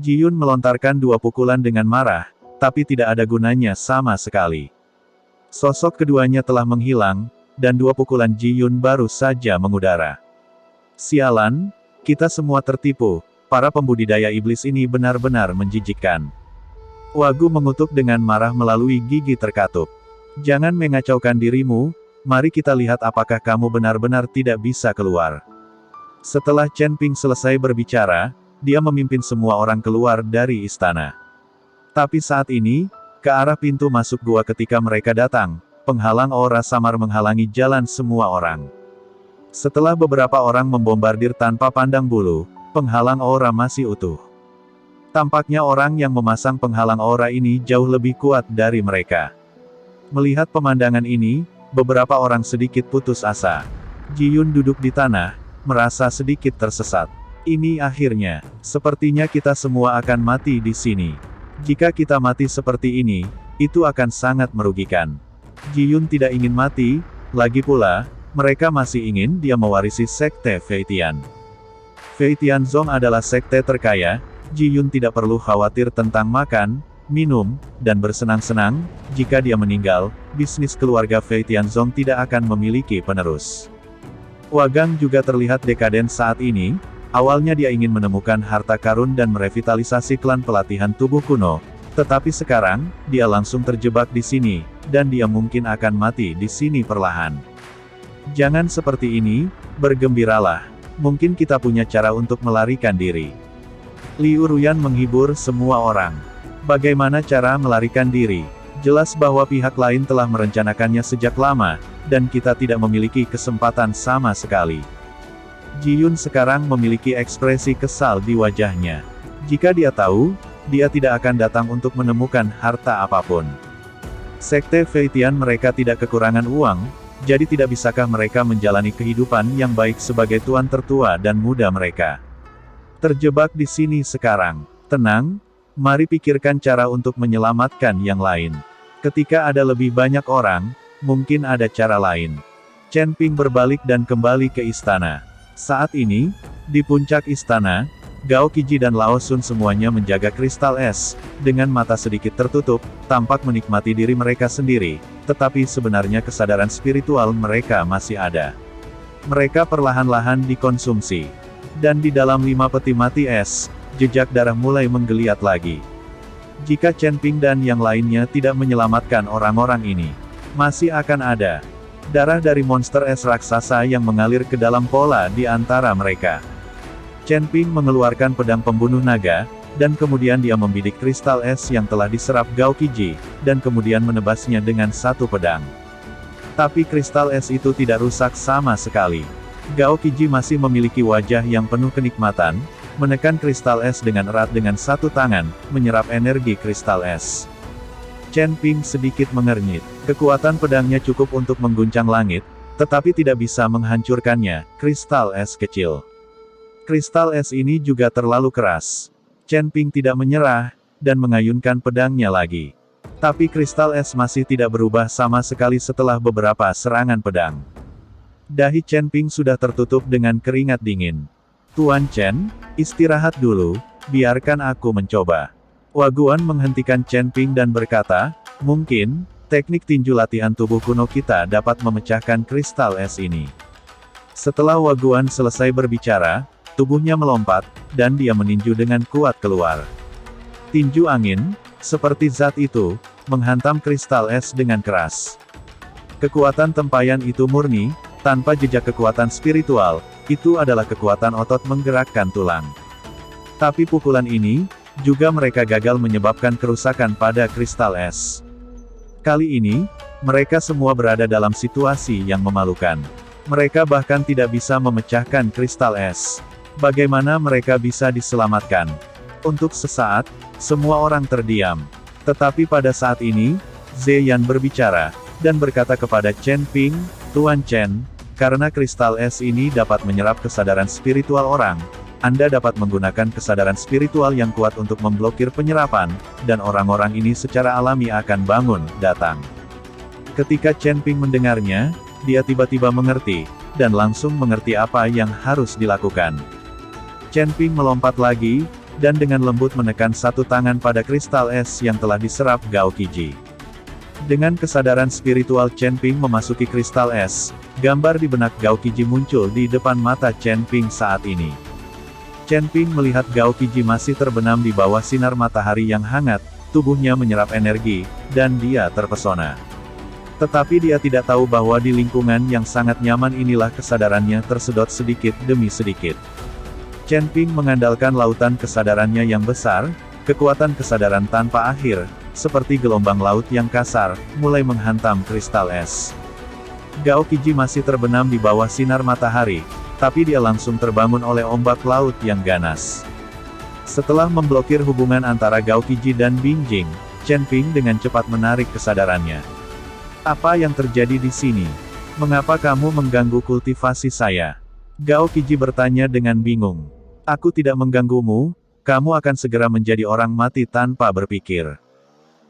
Ji Yun melontarkan 2 pukulan dengan marah, tapi tidak ada gunanya sama sekali. Sosok keduanya telah menghilang, dan 2 pukulan Ji Yun baru saja mengudara. Sialan, kita semua tertipu, para pembudidaya iblis ini benar-benar menjijikkan. Wagu mengutuk dengan marah melalui gigi terkatup. Jangan mengacaukan dirimu, mari kita lihat apakah kamu benar-benar tidak bisa keluar. Setelah Chen Ping selesai berbicara, dia memimpin semua orang keluar dari istana. Tapi saat ini, ke arah pintu masuk gua ketika mereka datang, penghalang aura samar menghalangi jalan semua orang. Setelah beberapa orang membombardir tanpa pandang bulu, penghalang aura masih utuh. Tampaknya orang yang memasang penghalang aura ini jauh lebih kuat dari mereka. Melihat pemandangan ini, beberapa orang sedikit putus asa. Ji Yun duduk di tanah, merasa sedikit tersesat. Ini akhirnya, sepertinya kita semua akan mati di sini. Jika kita mati seperti ini, itu akan sangat merugikan. Ji Yun tidak ingin mati, lagi pula, mereka masih ingin dia mewarisi sekte Feitian. Feitian Zong adalah sekte terkaya, Ji Yun tidak perlu khawatir tentang makan, minum, dan bersenang-senang. Jika dia meninggal, bisnis keluarga Feitian Zong tidak akan memiliki penerus. Wagang juga terlihat dekaden saat ini. Awalnya dia ingin menemukan harta karun dan merevitalisasi klan pelatihan tubuh kuno, tetapi sekarang, dia langsung terjebak di sini, dan dia mungkin akan mati di sini perlahan. Jangan seperti ini, bergembiralah. Mungkin kita punya cara untuk melarikan diri. Liu Ruyan menghibur semua orang. Bagaimana cara melarikan diri? Jelas bahwa pihak lain telah merencanakannya sejak lama, dan kita tidak memiliki kesempatan sama sekali. Ji Yun sekarang memiliki ekspresi kesal di wajahnya. Jika dia tahu, dia tidak akan datang untuk menemukan harta apapun. Sekte Feitian mereka tidak kekurangan uang, jadi tidak bisakah mereka menjalani kehidupan yang baik sebagai tuan tertua dan muda mereka. Terjebak di sini sekarang. Tenang, mari pikirkan cara untuk menyelamatkan yang lain. Ketika ada lebih banyak orang, mungkin ada cara lain. Chen Ping berbalik dan kembali ke istana. Saat ini, di puncak istana, Gao Qiji dan Lao Sun semuanya menjaga kristal es, dengan mata sedikit tertutup, tampak menikmati diri mereka sendiri, tetapi sebenarnya kesadaran spiritual mereka masih ada. Mereka perlahan-lahan dikonsumsi. Dan di dalam 5 peti mati es, jejak darah mulai menggeliat lagi. Jika Chen Ping dan yang lainnya tidak menyelamatkan orang-orang ini, masih akan ada darah dari monster es raksasa yang mengalir ke dalam pola di antara mereka. Chen Ping mengeluarkan pedang pembunuh naga, dan kemudian dia membidik kristal es yang telah diserap Gao Qiji, dan kemudian menebasnya dengan satu pedang. Tapi kristal es itu tidak rusak sama sekali. Gao Qiji masih memiliki wajah yang penuh kenikmatan, menekan kristal es dengan erat dengan satu tangan, menyerap energi kristal es. Chen Ping sedikit mengernyit. Kekuatan pedangnya cukup untuk mengguncang langit, tetapi tidak bisa menghancurkannya, kristal es kecil. Kristal es ini juga terlalu keras. Chen Ping tidak menyerah, dan mengayunkan pedangnya lagi. Tapi kristal es masih tidak berubah sama sekali setelah beberapa serangan pedang. Dahi Chen Ping sudah tertutup dengan keringat dingin. Tuan Chen, istirahat dulu, biarkan aku mencoba. Waguan menghentikan Chen Ping dan berkata, mungkin, teknik tinju latihan tubuh kuno kita dapat memecahkan kristal es ini. Setelah Waguan selesai berbicara, tubuhnya melompat, dan dia meninju dengan kuat keluar. Tinju angin, seperti zat itu, menghantam kristal es dengan keras. Kekuatan tempayan itu murni, tanpa jejak kekuatan spiritual, itu adalah kekuatan otot menggerakkan tulang. Tapi pukulan ini, juga mereka gagal menyebabkan kerusakan pada kristal es. Kali ini, mereka semua berada dalam situasi yang memalukan. Mereka bahkan tidak bisa memecahkan kristal es. Bagaimana mereka bisa diselamatkan? Untuk sesaat, semua orang terdiam. Tetapi pada saat ini, Zeyan berbicara, dan berkata kepada Chen Ping, Tuan Chen, karena kristal es ini dapat menyerap kesadaran spiritual orang, Anda dapat menggunakan kesadaran spiritual yang kuat untuk memblokir penyerapan, dan orang-orang ini secara alami akan bangun, datang. Ketika Chen Ping mendengarnya, dia tiba-tiba mengerti, dan langsung mengerti apa yang harus dilakukan. Chen Ping melompat lagi, dan dengan lembut menekan satu tangan pada kristal es yang telah diserap Gao Qiji. Dengan kesadaran spiritual Chen Ping memasuki kristal es, gambar di benak Gao Qiji muncul di depan mata Chen Ping saat ini. Chen Ping melihat Gao Qiji masih terbenam di bawah sinar matahari yang hangat, tubuhnya menyerap energi, dan dia terpesona. Tetapi dia tidak tahu bahwa di lingkungan yang sangat nyaman inilah kesadarannya tersedot sedikit demi sedikit. Chen Ping mengandalkan lautan kesadarannya yang besar, kekuatan kesadaran tanpa akhir, seperti gelombang laut yang kasar, mulai menghantam kristal es. Gao Qiji masih terbenam di bawah sinar matahari, tapi dia langsung terbangun oleh ombak laut yang ganas. Setelah memblokir hubungan antara Gao Qiji dan Bingjing, Chen Ping dengan cepat menarik kesadarannya. Apa yang terjadi di sini? Mengapa kamu mengganggu kultivasi saya? Gao Qiji bertanya dengan bingung. Aku tidak mengganggumu, kamu akan segera menjadi orang mati tanpa berpikir.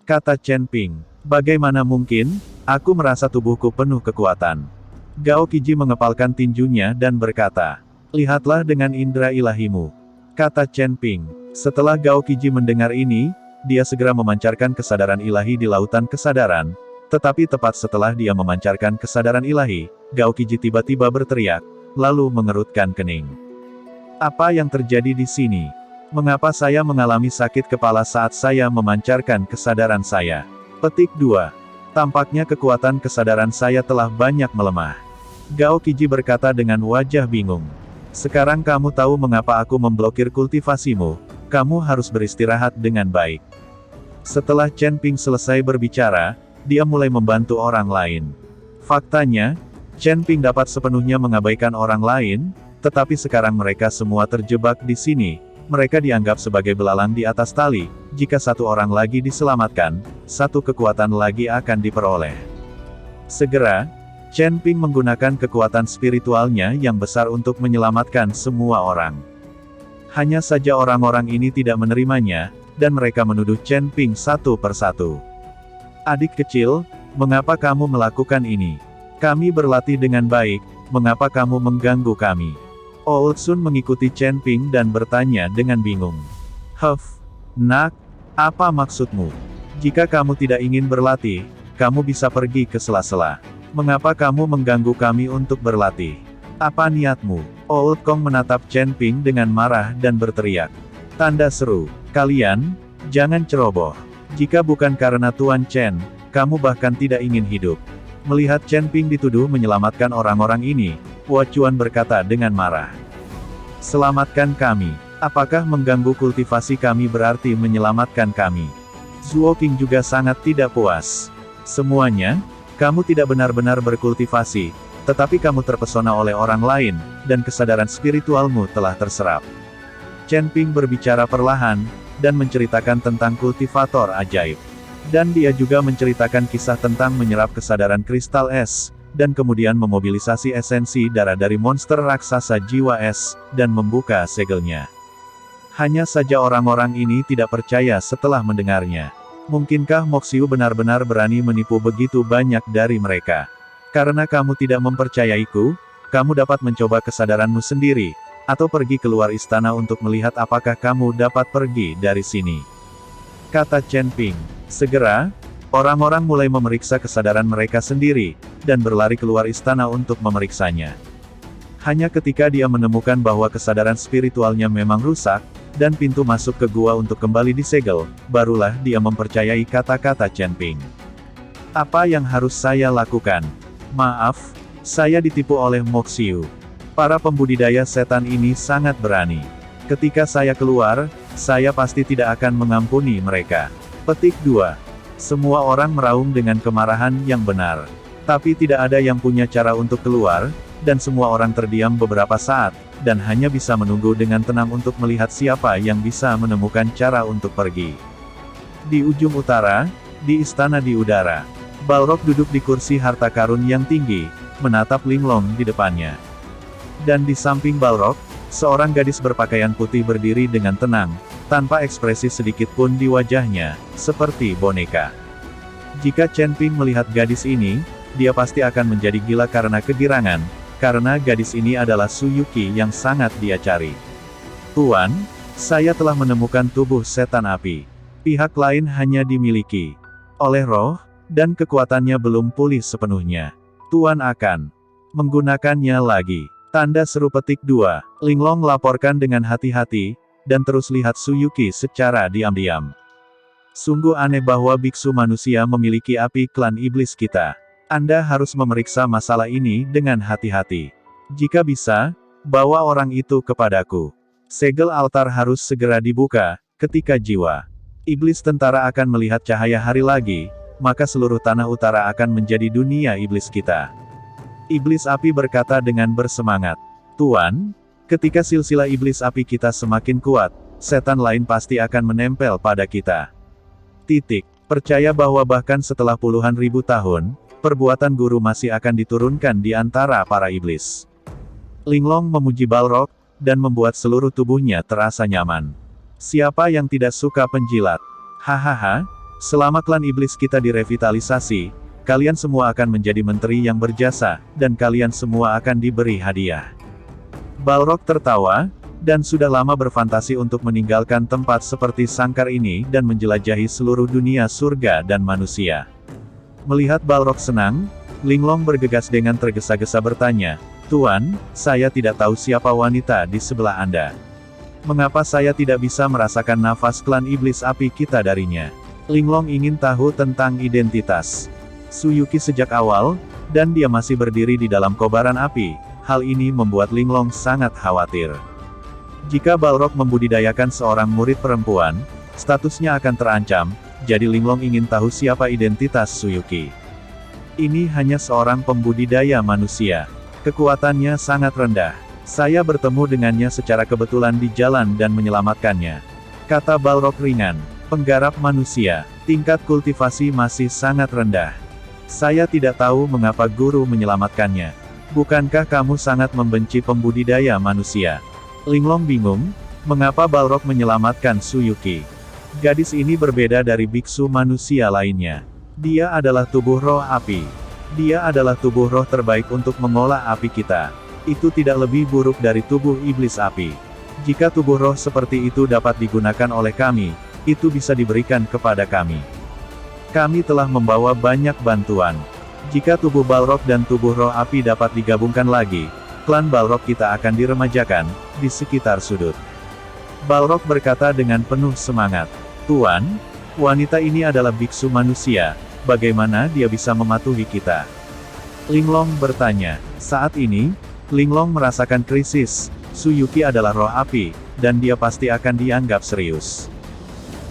Kata Chen Ping. Bagaimana mungkin? Aku merasa tubuhku penuh kekuatan. Gao Qiji mengepalkan tinjunya dan berkata, lihatlah dengan indera ilahimu. Kata Chen Ping. Setelah Gao Qiji mendengar ini, dia segera memancarkan kesadaran ilahi di lautan kesadaran, tetapi tepat setelah dia memancarkan kesadaran ilahi, Gao Qiji tiba-tiba berteriak, lalu mengerutkan kening. Apa yang terjadi di sini? Mengapa saya mengalami sakit kepala saat saya memancarkan kesadaran saya? Petik 2. Tampaknya kekuatan kesadaran saya telah banyak melemah. Gao Qiji berkata dengan wajah bingung. Sekarang kamu tahu mengapa aku memblokir kultivasimu, kamu harus beristirahat dengan baik. Setelah Chen Ping selesai berbicara, dia mulai membantu orang lain. Faktanya, Chen Ping dapat sepenuhnya mengabaikan orang lain, tetapi sekarang mereka semua terjebak di sini. Mereka dianggap sebagai belalang di atas tali, jika satu orang lagi diselamatkan, satu kekuatan lagi akan diperoleh. Segera, Chen Ping menggunakan kekuatan spiritualnya yang besar untuk menyelamatkan semua orang. Hanya saja orang-orang ini tidak menerimanya, dan mereka menuduh Chen Ping satu persatu. Adik kecil, mengapa kamu melakukan ini? Kami berlatih dengan baik, mengapa kamu mengganggu kami? Old Sun mengikuti Chen Ping dan bertanya dengan bingung. Nak, apa maksudmu? Jika kamu tidak ingin berlatih, kamu bisa pergi ke sela-sela. Mengapa kamu mengganggu kami untuk berlatih? Apa niatmu? Old Kong menatap Chen Ping dengan marah dan berteriak. Tanda seru, kalian, jangan ceroboh. Jika bukan karena Tuan Chen, kamu bahkan tidak ingin hidup. Melihat Chen Ping dituduh menyelamatkan orang-orang ini, Hua Chuan berkata dengan marah. Selamatkan kami. Apakah mengganggu kultivasi kami berarti menyelamatkan kami? Zuo Qing juga sangat tidak puas. Semuanya, kamu tidak benar-benar berkultivasi, tetapi kamu terpesona oleh orang lain, dan kesadaran spiritualmu telah terserap. Chen Ping berbicara perlahan, dan menceritakan tentang kultivator ajaib. Dan dia juga menceritakan kisah tentang menyerap kesadaran kristal es, dan kemudian memobilisasi esensi darah dari monster raksasa jiwa es, dan membuka segelnya. Hanya saja orang-orang ini tidak percaya setelah mendengarnya. Mungkinkah Moxiu benar-benar berani menipu begitu banyak dari mereka? Karena kamu tidak mempercayaiku, kamu dapat mencoba kesadaranmu sendiri, atau pergi keluar istana untuk melihat apakah kamu dapat pergi dari sini. Kata Chen Ping. Segera, orang-orang mulai memeriksa kesadaran mereka sendiri, dan berlari keluar istana untuk memeriksanya. Hanya ketika dia menemukan bahwa kesadaran spiritualnya memang rusak, dan pintu masuk ke gua untuk kembali disegel, barulah dia mempercayai kata-kata Chen Ping. Apa yang harus saya lakukan? Maaf, saya ditipu oleh Moxiu. Para pembudidaya setan ini sangat berani. Ketika saya keluar, saya pasti tidak akan mengampuni mereka. Petik 2. Semua orang meraung dengan kemarahan yang benar. Tapi tidak ada yang punya cara untuk keluar, dan semua orang terdiam beberapa saat, dan hanya bisa menunggu dengan tenang untuk melihat siapa yang bisa menemukan cara untuk pergi. Di ujung utara, di istana di udara, Balrog duduk di kursi harta karun yang tinggi, menatap Linglong di depannya. Dan di samping Balrog, seorang gadis berpakaian putih berdiri dengan tenang, tanpa ekspresi sedikit pun di wajahnya, seperti boneka. Jika Chen Ping melihat gadis ini, dia pasti akan menjadi gila karena kegirangan, karena gadis ini adalah Su Yuqi yang sangat dia cari. Tuan, Saya telah menemukan tubuh setan api. Pihak lain hanya dimiliki oleh roh, dan kekuatannya belum pulih sepenuhnya. Tuan akan menggunakannya lagi. Tanda seru petik 2. Linglong laporkan dengan hati-hati, dan terus lihat Suyuki secara diam-diam. Sungguh aneh bahwa biksu manusia memiliki api klan iblis kita. Anda harus memeriksa masalah ini dengan hati-hati. Jika bisa, bawa orang itu kepadaku. Segel altar harus segera dibuka, ketika jiwa iblis tentara akan melihat cahaya hari lagi, maka seluruh tanah utara akan menjadi dunia iblis kita. Iblis api berkata dengan bersemangat. Tuan, ketika silsilah iblis api kita semakin kuat, setan lain pasti akan menempel pada kita. Percaya bahwa bahkan setelah puluhan ribu tahun, perbuatan guru masih akan diturunkan di antara para iblis. Linglong memuji Balrog, dan membuat seluruh tubuhnya terasa nyaman. Siapa yang tidak suka penjilat? Hahaha, selama klan iblis kita direvitalisasi, kalian semua akan menjadi menteri yang berjasa, dan kalian semua akan diberi hadiah. Balrog tertawa, dan sudah lama berfantasi untuk meninggalkan tempat seperti sangkar ini dan menjelajahi seluruh dunia surga dan manusia. Melihat Balrog senang, Linglong bergegas dengan tergesa-gesa bertanya, Tuan, saya tidak tahu siapa wanita di sebelah Anda. Mengapa saya tidak bisa merasakan nafas klan iblis api kita darinya? Linglong ingin tahu tentang identitas Suyuki sejak awal, dan dia masih berdiri di dalam kobaran api. Hal ini membuat Linglong sangat khawatir. Jika Balrog membudidayakan seorang murid perempuan, statusnya akan terancam, jadi Linglong ingin tahu siapa identitas Suyuki. Ini hanya seorang pembudidaya manusia. Kekuatannya sangat rendah. Saya bertemu dengannya secara kebetulan di jalan dan menyelamatkannya. Kata Balrog ringan. Penggarap manusia, tingkat kultivasi masih sangat rendah. Saya tidak tahu mengapa guru menyelamatkannya. Bukankah kamu sangat membenci pembudidaya manusia? Linglong bingung, mengapa Balrog menyelamatkan Suyuki. Gadis ini berbeda dari biksu manusia lainnya. Dia adalah tubuh roh api. Dia adalah tubuh roh terbaik untuk mengolah api kita. Itu tidak lebih buruk dari tubuh iblis api. Jika tubuh roh seperti itu dapat digunakan oleh kami, itu bisa diberikan kepada kami. Kami telah membawa banyak bantuan. Jika tubuh Balrog dan tubuh roh api dapat digabungkan lagi, klan Balrog kita akan diremajakan, di sekitar sudut. Balrog berkata dengan penuh semangat. Tuan, wanita ini adalah biksu manusia, bagaimana dia bisa mematuhi kita? Linglong bertanya. Saat ini, Linglong merasakan krisis. Suyuki adalah roh api, dan dia pasti akan dianggap serius.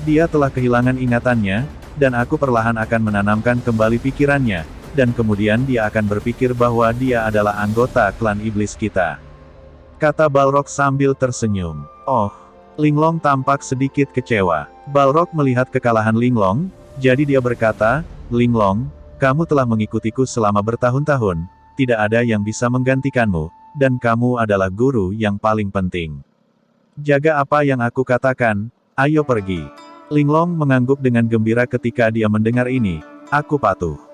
Dia telah kehilangan ingatannya, dan aku perlahan akan menanamkan kembali pikirannya, dan kemudian dia akan berpikir bahwa dia adalah anggota klan iblis kita. Kata Balrog sambil tersenyum. Oh, Linglong tampak sedikit kecewa. Balrog melihat kekalahan Linglong, jadi dia berkata, Linglong, kamu telah mengikutiku selama bertahun-tahun, tidak ada yang bisa menggantikanmu, dan kamu adalah guru yang paling penting. Jaga apa yang aku katakan, ayo pergi. Linglong mengangguk dengan gembira ketika dia mendengar ini. Aku patuh.